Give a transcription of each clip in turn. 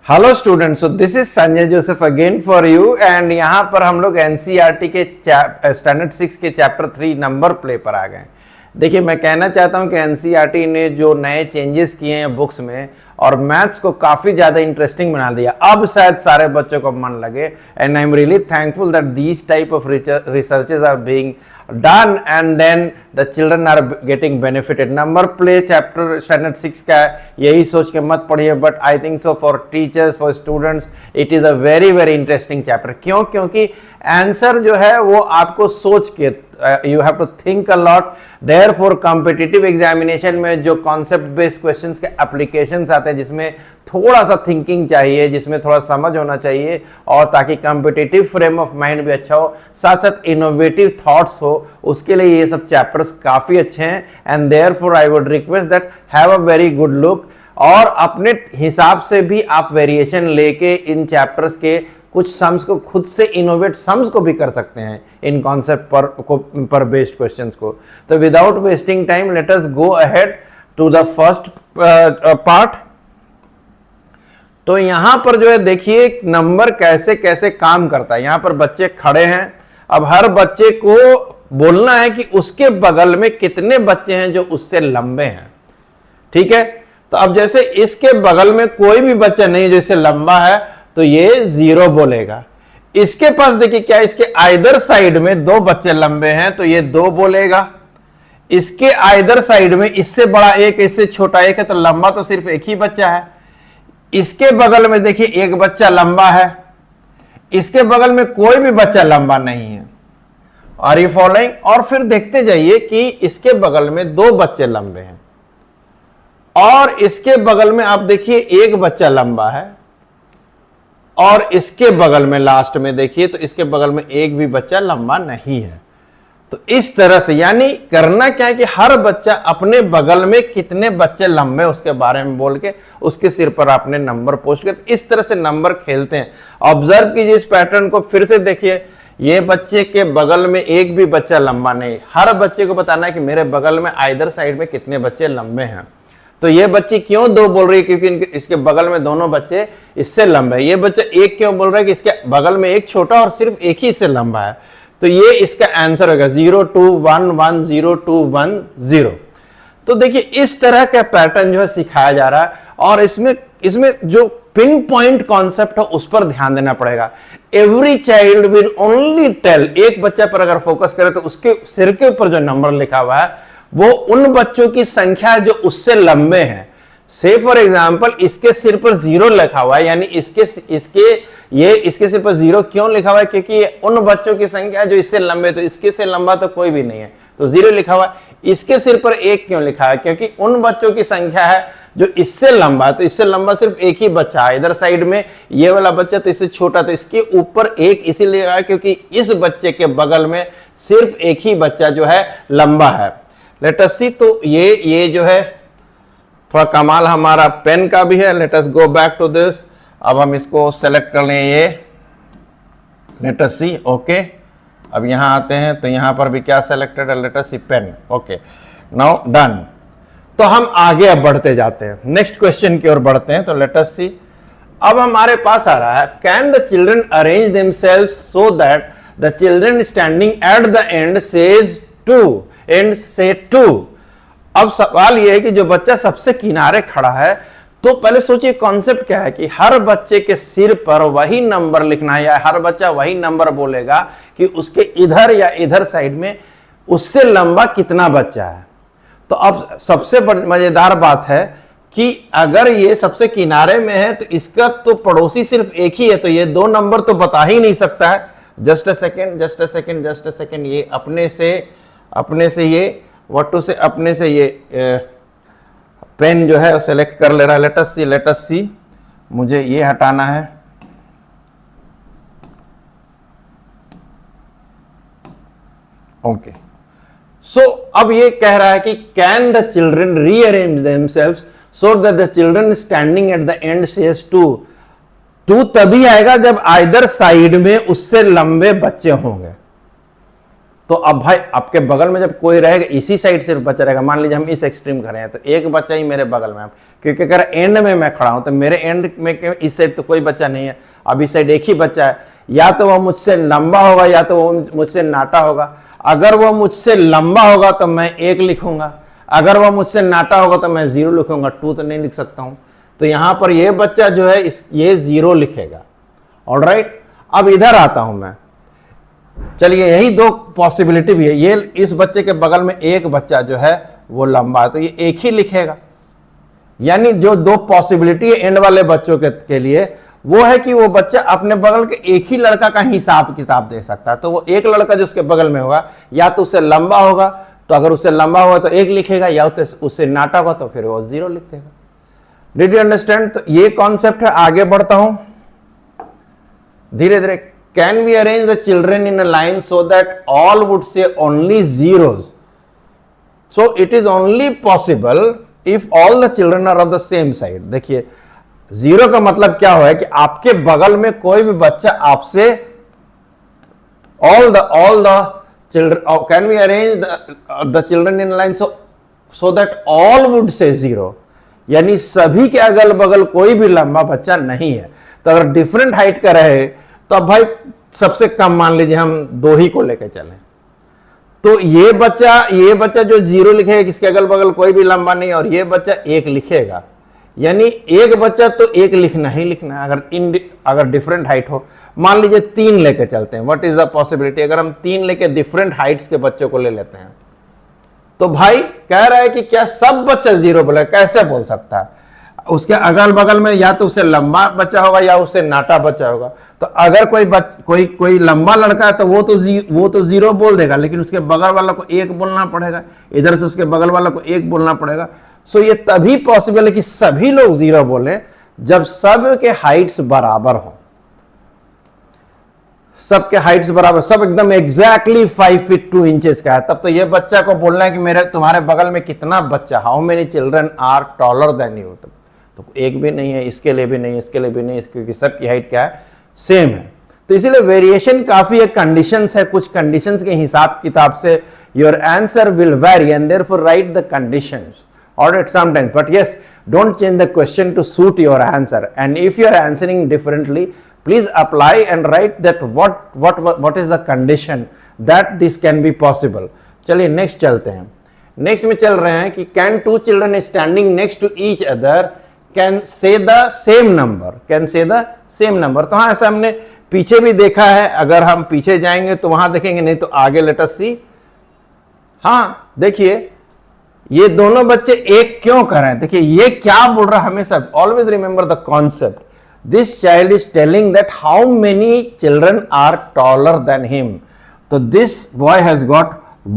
Hello students, so this is Sanjay Joseph again for you and यहाँ पर हम लोग एनसीईआरटी के स्टैंडर्ड 6 के चैप्टर 3 नंबर प्ले पर आ गए। देखिए, मैं कहना चाहता हूँ कि एनसीईआरटी ने जो नए चेंजेस किए हैं बुक्स में और मैथ्स को काफ़ी ज़्यादा इंटरेस्टिंग बना दिया। अब शायद सारे बच्चों को मन लगे and I am really thankful that these type of researches are being done and then the children are getting benefited. Number play chapter standard 6 का यही सोच के मत पढ़िए, but I think so for teachers, for students it is a very very interesting chapter. क्यों? क्योंकि answer जो है वो आपको सोच के, you have to think a lot. Therefore competitive examination में जो कॉन्सेप्ट बेस्ड क्वेश्चंस के एप्लीकेशंस आते हैं जिसमें थोड़ा सा थिंकिंग चाहिए, जिसमें थोड़ा समझ होना चाहिए और ताकि कॉम्पिटिटिव फ्रेम ऑफ माइंड भी अच्छा हो, साथ साथ इनोवेटिव थॉट्स हो, उसके लिए ये सब चैप्टर्स काफ़ी अच्छे हैं। And therefore I would request that have a very good look और अपने हिसाब से भी आप वेरिएशन लेके इन चैप्टर्स के कुछ सम्स को खुद से इनोवेट सम्स को भी कर सकते हैं इन कॉन्सेप्ट पर बेस्ड क्वेश्चंस को। तो without wasting time let us go ahead to the first part. तो यहां पर जो है देखिए नंबर कैसे कैसे काम करता है। यहां पर बच्चे खड़े हैं, अब हर बच्चे को बोलना है कि उसके बगल में कितने बच्चे हैं जो उससे लंबे हैं। ठीक है, तो अब जैसे इसके बगल में कोई भी बच्चा नहीं जो इससे लंबा है तो ये 0 बोलेगा। इसके पास देखिए क्या, इसके आइदर साइड में 2 बच्चे लंबे हैं तो ये 2 बोलेगा। इसके आइदर साइड में इससे बड़ा एक, इससे छोटा एक है तो लंबा तो सिर्फ एक ही बच्चा है। इसके बगल में देखिए एक बच्चा लंबा है, इसके बगल में कोई भी बच्चा लंबा नहीं है। Are you following? और फिर देखते जाइए कि इसके बगल में 2 बच्चे लंबे हैं और इसके बगल में आप देखिए एक बच्चा लंबा है और इसके बगल में लास्ट में देखिए तो इसके बगल में एक भी बच्चा लंबा नहीं है। तो इस तरह से यानी करना क्या है कि हर बच्चा अपने बगल में कितने बच्चे लंबे उसके बारे में बोल के उसके सिर पर आपने नंबर पोस्ट किया। तो इस तरह से नंबर खेलते हैं। ऑब्जर्व कीजिए इस पैटर्न को, फिर से देखिए ये बच्चे के बगल में एक भी बच्चा लंबा नहीं। हर बच्चे को बताना है कि मेरे बगल में आइदर साइड में कितने बच्चे लंबे हैं। तो ये बच्ची क्यों 2 बोल रही है? क्योंकि इसके बगल में दोनों बच्चे इससे लंबे हैं। ये बच्चा 1 क्यों बोल रहा है? कि इसके बगल में एक छोटा और सिर्फ एक ही इससे लंबा है। तो ये इसका आंसर होगा 0 2 1 1 0 2 1 0। तो देखिए इस तरह का पैटर्न जो है सिखाया जा रहा है और इसमें जो पिन पॉइंट कॉन्सेप्ट है उस पर ध्यान देना पड़ेगा। Every child will only tell, एक बच्चा पर अगर फोकस करें तो उसके सिर के ऊपर जो नंबर लिखा हुआ है वो उन बच्चों की संख्या जो उससे लंबे हैं। से फॉर एग्जाम्पल इसके सिर पर 0 लिखा हुआ है, यानी इसके सिर पर 0 क्यों लिखा हुआ है? क्योंकि ये उन बच्चों की संख्या जो इससे लंबे, तो इसके से लंबा तो कोई भी नहीं है तो 0 लिखा हुआ है। इसके सिर पर 1 क्यों लिखा है? क्योंकि उन बच्चों की संख्या है जो इससे लंबा है, तो इससे लंबा सिर्फ एक ही बच्चा है। इधर साइड में ये वाला बच्चा तो इससे छोटा, तो इसके ऊपर 1 इसीलिए है क्योंकि इस बच्चे के बगल में सिर्फ एक ही बच्चा जो है लंबा है। लेट अस सी, तो ये जो है थोड़ा कमाल हमारा पेन का भी है। Let us go back to this. अब हम इसको सेलेक्ट कर लें, ये लेट अस सी। ओके, अब यहां आते हैं तो यहां पर भी क्या सेलेक्टेड है? लेट अस सी पेन। Okay, now done. तो हम आगे अब बढ़ते जाते हैं, नेक्स्ट क्वेश्चन की ओर बढ़ते हैं। तो लेट अस सी, अब हमारे पास आ रहा है can the children arrange themselves so that the children standing at the end says 2 and से 2। अब सवाल यह है कि जो बच्चा सबसे किनारे खड़ा है, तो पहले सोचिए कॉन्सेप्ट क्या है कि हर बच्चे के सिर पर वही नंबर लिखना है या हर बच्चा वही नंबर बोलेगा कि उसके इधर या इधर साइड में उससे लंबा कितना बच्चा है। तो अब सबसे मजेदार बात है कि अगर ये सबसे किनारे में है तो इसका तो पड़ोसी सिर्फ एक ही है, तो ये 2 नंबर तो बता ही नहीं सकता है। जस्ट अ सेकेंड, ये अपने से ये अपने से ये पेन जो है सेलेक्ट कर ले रहा है। लेट अस सी, मुझे ये हटाना है। ओके, सो अब ये कह रहा है कि can the children rearrange themselves so that the children standing at the end says 2। 2 तभी आएगा जब आइदर साइड में उससे लंबे बच्चे होंगे। तो अब भाई आपके बगल में जब कोई रहेगा, इसी साइड से बच्चा रहेगा, मान लीजिए हम इस एक्सट्रीम खड़े हैं तो एक बच्चा ही मेरे बगल में है, क्योंकि अगर एंड में मैं खड़ा हूं तो मेरे एंड में इस साइड तो कोई बच्चा नहीं है, अब इस साइड एक ही बच्चा है, या तो वो मुझसे लंबा होगा या तो वो मुझसे नाटा होगा। अगर वो मुझसे लंबा होगा तो मैं 1 लिखूंगा, अगर वो मुझसे नाटा होगा तो मैं 0 लिखूंगा, 2 तो नहीं लिख सकता हूं। तो यहां पर ये बच्चा जो है ये 0 लिखेगा। ऑलराइट, अब इधर आता हूं मैं। चलिए, यही 2 पॉसिबिलिटी भी है। ये इस बच्चे के बगल में एक बच्चा जो है वो लंबा है, तो ये 1 ही लिखेगा। यानी जो 2 पॉसिबिलिटी है एंड वाले बच्चों के लिए, वो है कि वो बच्चा अपने बगल के एक ही लड़का का हिसाब किताब दे सकता है। तो वो एक लड़का जो उसके बगल में होगा, या तो उससे लंबा होगा, तो अगर उससे लंबा होगा तो 1 लिखेगा, या तो उससे नाटा होगा तो फिर वो 0 लिख देगा। Did you understand? तो ये कॉन्सेप्ट है। आगे बढ़ता हूं धीरे धीरे। Can we arrange the children in a line so that all would say only zeros? So it is only possible if all the children are of the same side. देखिए, 0 का मतलब क्या हुआ है कि आपके बगल में कोई भी बच्चा आपसे all the children, can we arrange the children in line so that all would say 0? यानी सभी के अगल बगल कोई भी लंबा बच्चा नहीं है। तो अगर डिफरेंट हाइट का रहे तो अब भाई सबसे कम मान लीजिए हम 2 ही को लेकर चलें, तो ये बच्चा जो 0 लिखेगा, किसके अगल बगल कोई भी लंबा नहीं, और ये बच्चा 1 लिखेगा। यानी एक बच्चा तो 1 लिखना ही लिखना है। अगर डिफरेंट हाइट हो, मान लीजिए 3 लेके चलते हैं। What is the possibility? अगर हम 3 लेके डिफरेंट हाइट्स के बच्चों को ले लेते हैं, तो भाई कह रहा है कि क्या सब बच्चा 0 बोले? कैसे बोल सकता है? उसके अगल बगल में या तो उससे लंबा बच्चा होगा या उससे नाटा बच्चा होगा। तो अगर कोई लंबा लड़का है तो वो तो 0 बोल देगा, लेकिन उसके बगल वाला को 1 बोलना पड़ेगा, इधर से उसके बगल वाला को 1 बोलना पड़ेगा। सो ये तभी पॉसिबल है कि सभी लोग 0 बोले जब सब के हाइट्स बराबर हो। सबके हाइट्स बराबर, सब एकदम एग्जैक्टली 5 फीट 2 इंचेस का है, तब तो ये बच्चा को बोलना है कि तुम्हारे बगल में कितना बच्चा, how many children are taller than you. तो 1 भी नहीं है, इसके लिए भी नहीं, इसके लिए भी नहीं, क्योंकि सबकी हाइट क्या है? सेम है। तो इसीलिए वेरिएशन काफी है, कंडीशंस है, कुछ कंडीशंस के हिसाब किताब से your answer will very and therefore right the conditions. All right, sometimes, but yes, don't change the question to suit your answer. And if you are answering differently, please apply and write that what is the condition that this can be possible. चलिए next चलते हैं। Next में चल रहे हैं कि can two children standing next to each other can say the same number? Can say the same number? तो हाँ, ऐसा हमने पीछे भी देखा है। अगर हम पीछे जाएंगे तो वहां देखेंगे, नहीं तो आगे let us see। हाँ देखिए, ये दोनों बच्चे 1 क्यों कर रहे हैं? देखिए ये क्या बोल रहा है हमेशा। Always remember the concept. This child is telling that how many children are taller than him. तो this boy has got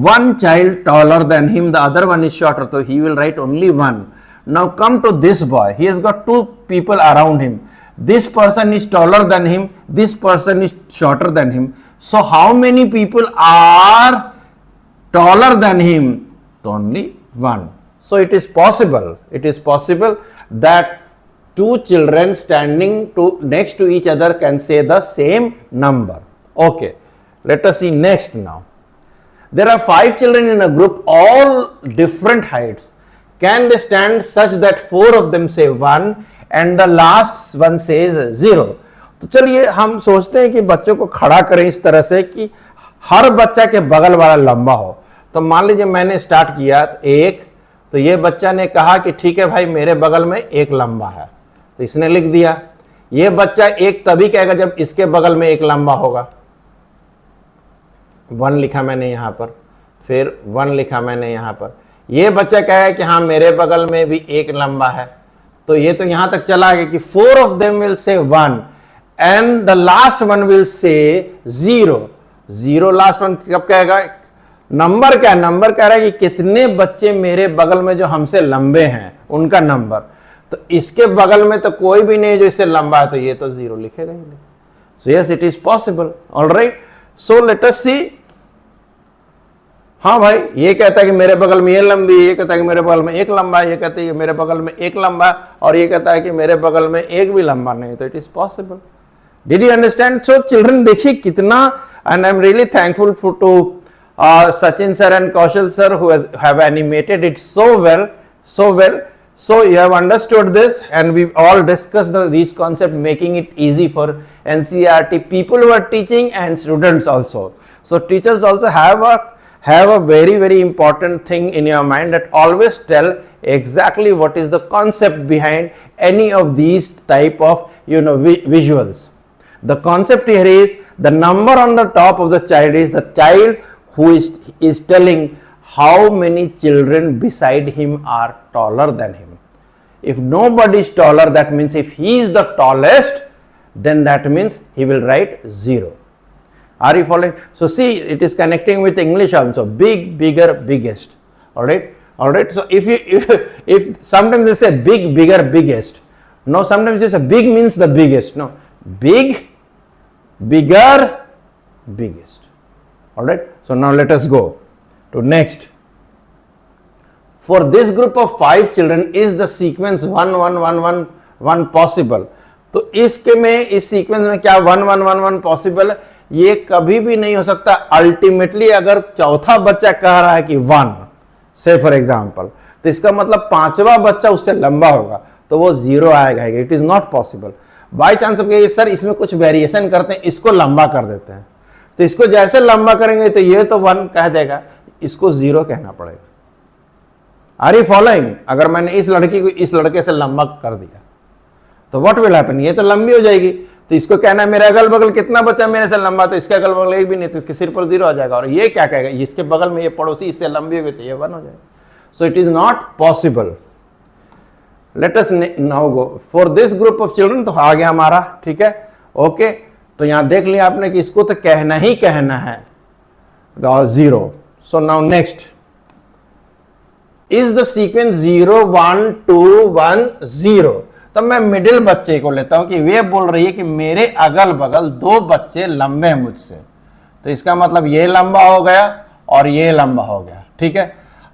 1 child taller than him, the other one is shorter, तो he will write only 1. Now come to this boy, he has got 2 people around him. This person is taller than him, this person is shorter than him. So how many people are taller than him? Only 1. So it is possible that 2 children standing next to each other can say the same number. Okay, let us see next now. There are 5 children in a group, all different heights. Can they stand such that 4 of them say 1 and the last one says 0? तो चलिए हम सोचते हैं कि बच्चों को खड़ा करें इस तरह से कि हर बच्चा के बगल वाला लंबा हो। तो मान लीजिए मैंने स्टार्ट किया 1, तो ये बच्चा ने कहा कि ठीक है भाई, मेरे बगल में 1 लंबा है, तो इसने लिख दिया। ये बच्चा 1 तभी कहेगा जब इसके बगल में 1 लंबा होगा। 1 लिखा मैंने यहाँ पर, फिर 1 लिखा मैंने यहाँ पर। ये बच्चा कहेगा कि हाँ मेरे बगल में भी 1 लंबा है, तो ये तो यहां तक चला गया कि 4 of them will say 1 and the last one will say 0. 0 last one कब कहेगा? नंबर क्या? नंबर कह रहा है कि कितने बच्चे मेरे बगल में जो हमसे लंबे हैं उनका नंबर। तो इसके बगल में तो कोई भी नहीं जो इससे लंबा है, तो ये तो 0 लिखेगा ही। So yes, it is possible. All right. So let us see. हाँ भाई, ये कहता है कि मेरे बगल में ये लंबी है, ये कहता है कि मेरे बगल में 1 लंबा है, ये कहता है कि मेरे बगल में 1 लंबा है, और ये कहता है कि मेरे बगल में 1 भी लंबा नहीं। तो it is possible. Did you understand? So children, देखिए कितना, and I am really thankful to Sachin sir and Kaushal sir who have animated it so well. So you have understood this, and we've all discussed these concepts, making it easy for NCERT people who are teaching and students also. So teachers also have a very important thing in your mind, that always tell exactly what is the concept behind any of these type of visuals. The concept here is the number on the top of the child is the child who is telling how many children beside him are taller than him. If nobody is taller, that means if he is the tallest, then that means he will write 0. Are you following? So see, it is connecting with English also. Big, bigger, biggest. All right. So if sometimes they say big, bigger, biggest. No, sometimes they say big means the biggest. No, big, bigger, biggest. All right. So now let us go to next. For this group of 5 children, is the sequence 1 1 1 1 1 possible? तो इसके में इस sequence में क्या 1 1 1 1 possible है? ये कभी भी नहीं हो सकता. अल्टीमेटली अगर चौथा बच्चा कह रहा है कि 1, से फॉर एग्जांपल, तो इसका मतलब 5वां बच्चा उससे लंबा होगा, तो वो 0 आएगा. It is not possible. By chance sir इसमें कुछ वेरिएशन करते हैं, इसको लंबा कर देते हैं, तो इसको जैसे लंबा करेंगे तो ये तो 1 कह देगा, इसको 0 कहना पड़ेगा. Are you following? अगर मैंने इस लड़की को इस लड़के से लंबा कर दिया तो व्हाट विल हैपन? ये तो लंबी हो जाएगी, तो इसको कहना है मेरे अगल बगल कितना बच्चा मेरे से लंबा, तो इसके अगल बगल एक भी नहीं, तो इसके सिर पर 0 आ जाएगा. और ये क्या कहेगा? इसके बगल में ये पड़ोसी इससे लंबी हो गई, तो ये 1 हो जाएगा. सो it is not possible. Let us now go for this group of children. तो आ गया हमारा, ठीक है, ओके. तो यहां देख लिया आपने कि इसको तो कहना ही कहना है 0. So now next is the sequence 0 1 2 1 0. तब मैं मिडिल बच्चे को लेता हूं कि वे बोल रही है कि मेरे अगल बगल 2 बच्चे लंबे हैं मुझसे, तो इसका मतलब ये लंबा हो गया और ये लंबा हो गया, ठीक है.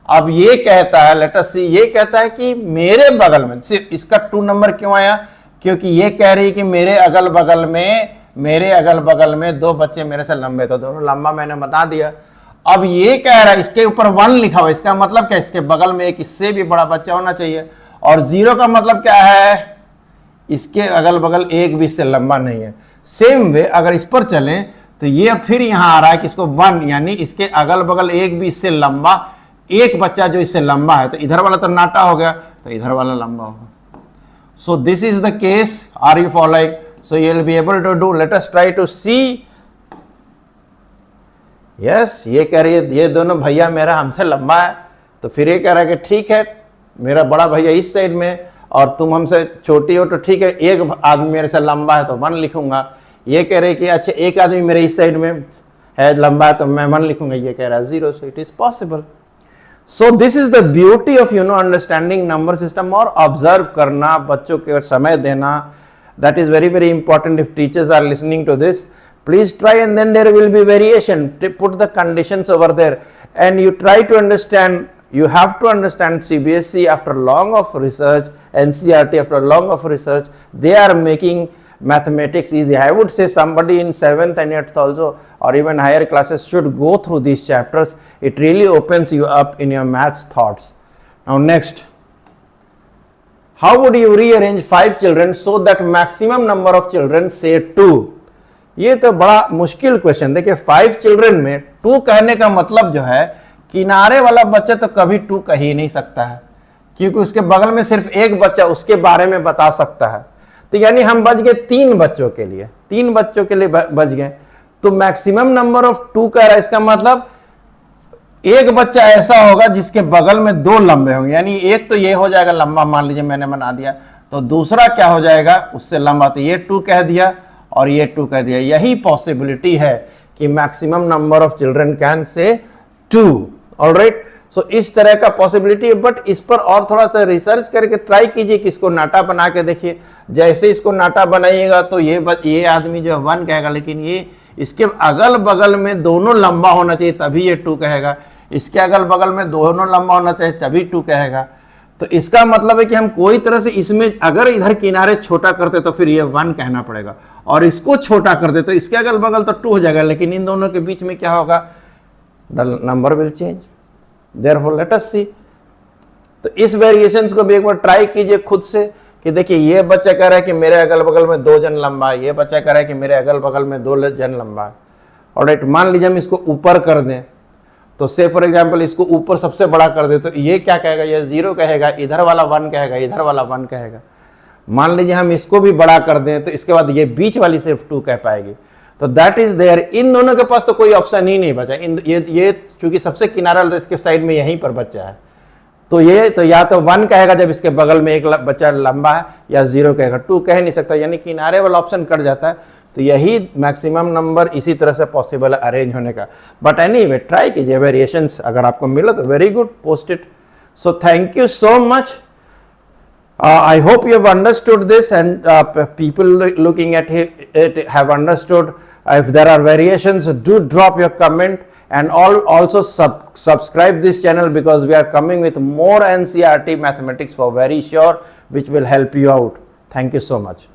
अब ये कहता है, लेट अस सी, ये कहता है कि मेरे बगल में, सिर्फ इसका 2 नंबर क्यों आया? क्योंकि ये कह रही है कि मेरे अगल बगल में 2 बच्चे मेरे से लंबे, तो दोनों लंबा मैंने बता दिया. अब ये कह रहा है इसके ऊपर 1 लिखा हुआ, इसका मतलब क्या? इसके बगल में एक इससे भी बड़ा बच्चा होना चाहिए. और 0 का मतलब क्या है? इसके अगल बगल एक भी इससे लंबा नहीं है. सेम वे अगर इस पर चलें तो ये फिर यहां आ रहा है कि इसको 1, यानी इसके अगल बगल एक भी इससे लंबा, एक बच्चा जो इससे लंबा है, तो इधर वाला तो नाटा हो गया, तो इधर वाला लंबा होगा. So this is the case. Are you following? So you will be able to do. Let us try to see. Yes, ये कह रही है ये दोनों भैया मेरा हमसे लंबा है, तो फिर ये कह रहा है कि ठीक है, मेरा बड़ा भैया इस साइड में और तुम हमसे छोटी हो, तो ठीक है, एक आदमी मेरे से लंबा है तो 1 लिखूंगा. ये कह रहे कि अच्छा एक आदमी मेरे इस साइड में है लंबा है, तो मैं 1 लिखूंगा. ये कह रहा है 0. So it is possible. So this is the beauty of understanding number system. और ऑब्जर्व करना, बच्चों के समय देना, that is very important. If teachers are listening to this, please try, and then there will be variation. Put the conditions over there and you try to understand. You have to understand CBSE after long of research, NCERT after long of research, they are making mathematics easy. I would say somebody in 7th and 8th also, or even higher classes, should go through these chapters. It really opens you up in your maths thoughts. Now next, how would you rearrange 5 children so that maximum number of children say 2? ये तो बड़ा मुश्किल question. देखिए 5 children में 2 कहने का मतलब जो है, किनारे वाला बच्चा तो कभी 2 कह ही नहीं सकता है, क्योंकि उसके बगल में सिर्फ एक बच्चा उसके बारे में बता सकता है. तो यानी हम बच गए 3 बच्चों के लिए, 3 बच्चों के लिए बच गए. तो मैक्सिमम नंबर ऑफ 2 कह रहा है, इसका मतलब एक बच्चा ऐसा होगा जिसके बगल में 2 लंबे होंगे, यानी एक तो ये हो जाएगा लंबा, मान लीजिए मैंने बना दिया, तो दूसरा क्या हो जाएगा उससे लंबा, तो ये 2 कह दिया और ये 2 कह दिया. यही पॉसिबिलिटी है कि maximum number of children can say 2. Alright. सो इस तरह का पॉसिबिलिटी है, बट इस पर और थोड़ा सा रिसर्च करके ट्राई कीजिए कि इसको नाटा बना के देखिए. जैसे इसको नाटा बनाइएगा तो ये आदमी जो 1 कहेगा, लेकिन ये इसके अगल बगल में दोनों लंबा होना चाहिए तभी ये 2 कहेगा, इसके अगल बगल में दोनों लंबा होना चाहिए तभी 2 कहेगा. तो इसका मतलब है कि हम कोई तरह से इसमें अगर इधर किनारे छोटा करते तो फिर ये 1 कहना पड़ेगा, और इसको छोटा कर दे तो इसके अगल बगल तो 2 हो जाएगा, लेकिन इन दोनों के बीच में क्या होगा? The number will change. Therefore let us see. तो इस वेरिएशंस को भी एक बार ट्राई कीजिए खुद से कि देखिए ये बच्चा कह रहा है कि मेरे अगल बगल में 2 जन लंबा है, ये बच्चा कह रहा है कि मेरे अगल बगल में 2 जन लंबा है। ऑलराइट, मान लीजिए हम इसको ऊपर कर दें, तो से फॉर एग्जांपल इसको ऊपर सबसे बड़ा कर दे, तो ये क्या कहेगा, ये 0 कहेगा, इधर वाला 1 कहेगा, इधर वाला 1 कहेगा। मान लीजिए हम इसको भी बड़ा कर दें, तो इसके बाद ये बीच वाली सिर्फ 2 कह पाएगी। तो दैट इज देयर। इन दोनों के पास तो कोई ऑप्शन ही नहीं बचा। ये चूंकि सबसे किनारा इसके साइड में यहीं पर बच्चा है, तो ये तो या तो 1 कहेगा जब इसके बगल में एक बच्चा लंबा है, या 0 कहेगा, 2 कह नहीं सकता, यानी किनारे वाला ऑप्शन कट जाता है। तो यही मैक्सिमम नंबर इसी तरह से पॉसिबल है अरेंज होने का। बट एनीवे ट्राई कीजिए, वेरिएशंस अगर आपको मिला तो very good, post it. So thank you so much. I hope you have understood this, and people looking at it have understood. If there are variations, do drop your comment, and also subscribe this channel, because we are coming with more NCERT mathematics for very sure, which will help you out. Thank you so much.